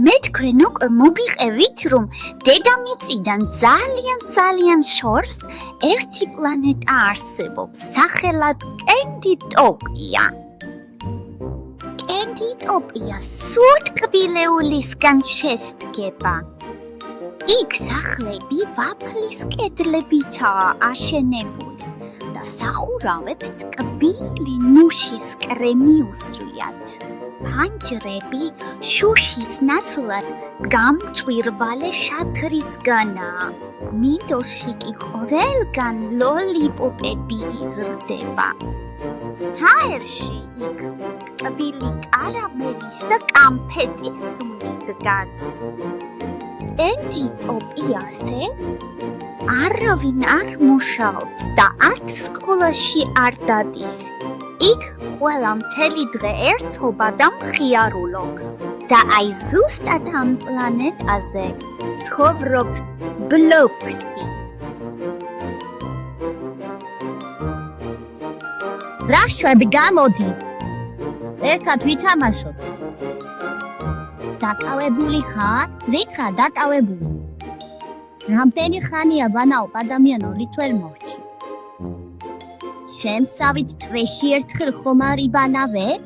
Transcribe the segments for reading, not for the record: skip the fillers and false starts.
მე თქვენ უკვე მოგიყევით, რომ დედამიწიდან ძალიან შორს ერთი პლანეტა არსებობს, სახელად კენდიტოპია. კენდიტოპია სულ კბილეულისგან შესდგება. იქ სახლები ვაფლის კედლებითაა აშენებული და სახურავეთ ტკბილი ნუშის კრემი უსვიათ. ფანჯრები შუშის ნაცვლად გამჭვირვალე შაქრისგანაა. მინდორში კი ყველგან ლოლიპოპები იზრდება. ჰაერში იქ ტკბილი კარამელის და კამფეტის სუნი დგას. კენდიტოპიაზე არავინ არ მუშაობს და არც სკოლაში არ დადის. იქ ყველა მთელი დღე ერთობა და მხიარულობს. და აი ზუსტად ამ პლანეტაზე ცხოვრობს ბლოფსი. რა შვები გამოდი? ერთად ვითამაშოთ. დაკავებული ხარ? რით ხარ დაკავებული? რამდენი ხანია ვანაობ ადამიანო რით ვერ მორჩი? შემსავით თვეში ერთხელ ხომ არ იბანავებ?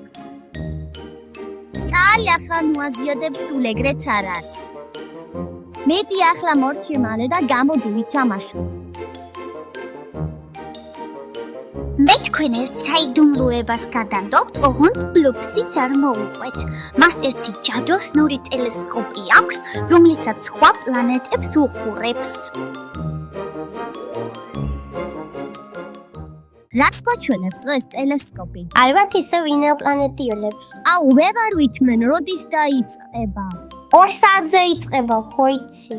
კალი ახლა ნუაზიოდებს სულ ეგრეც არ არის. მეტი ახლა მორჩი მალე და გამოდი ვითამაშოთ. მე თქვენ ერთ საიდუმლოებას გადანდობთ, ოღონდ ბლოფსის არ მოუყვეთ. მას ერთი ჯადოსნური ტელესკოპი აქვს, რომლიცაც სხვა პლანეტებს უყურებს. რას გვაჩვენებს დღეს ტელესკოპი? ალბათ ისევ ინოპლანეტიელებს. აუ ვეღარ ვითმენ, როდის დაიწყება? 2 საათზე იწყება, ხო იცი?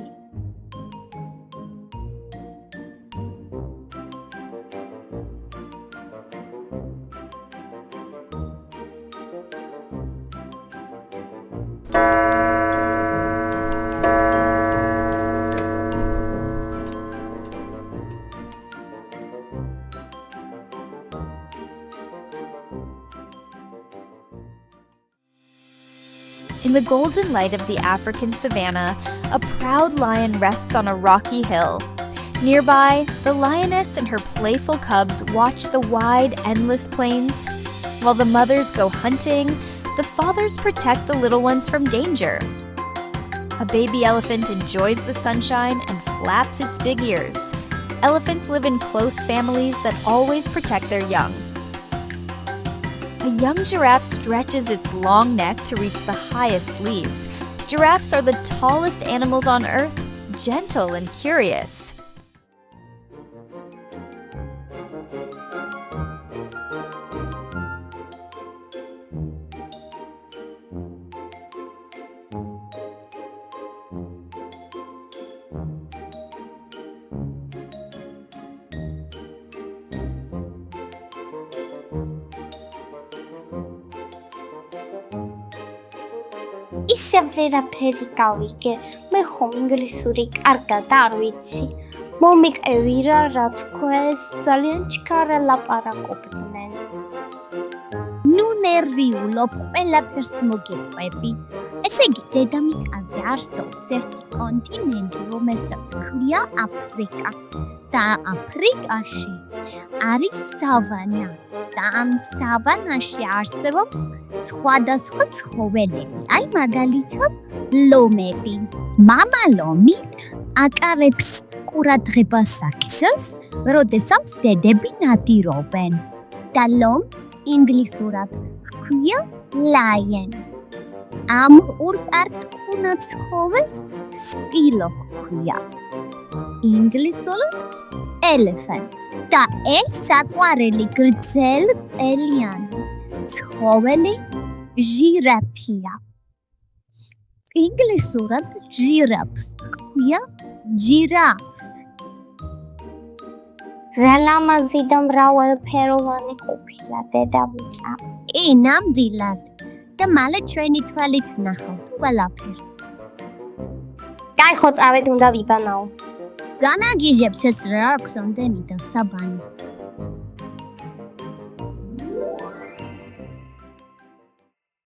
In the golden light of the African savanna, a proud lion rests on a rocky hill. Nearby, the lioness and her playful cubs watch the wide, endless plains. While the mothers go hunting, the fathers protect the little ones from danger. A baby elephant enjoys the sunshine and flaps its big ears. Elephants live in close families that always protect their young. A young giraffe stretches its long neck to reach the highest leaves. Giraffes are the tallest animals on earth, gentle and curious. ისე ვერაფერი გავიგე, მე ხომ ინგლისური კარგად არ ვიცი. მომიყევი რა თქვეს, ძალიან ჩქარა ლაპარაკობდნენ. ნუ ნერვიულობ, ყველაფერს მოგიყვები. ესე იგი, დედამიწაზე არსებობს ერთი კონტინენტი, რომელსაც ქვია აფრიკა. და აფრიკაში არის სავანა. და ამ სავანაში არსებობს სხვადასხვა ცხოველები. აი მაგალითად, ლომები. მამა ლომი აკარებს ყურადღებას აქცევს, როდესაც დედები ნადირობენ. და ლომს ინგლისურად ჰქვია lion. ამ ურპარტკუნა ცხოველს სპილო ჰქვია. ინგლისურად elephant. და ეს საყვარელი გრძელყელიანი ცხოველი ჟირაფია. ინგლისურად ჟირაფს ჰქვია giraffe. რა ლამაზი და მრავალფეროვანი ყოფილა დედამიწა. ნამდვილად. და მალე ჩვენი თვალით ნახავთ ყველაფერს. კაი ხო წავედ უნდა ვიბანაო. განაგიჟებს ეს რა აქვს ამდენი და საბანი.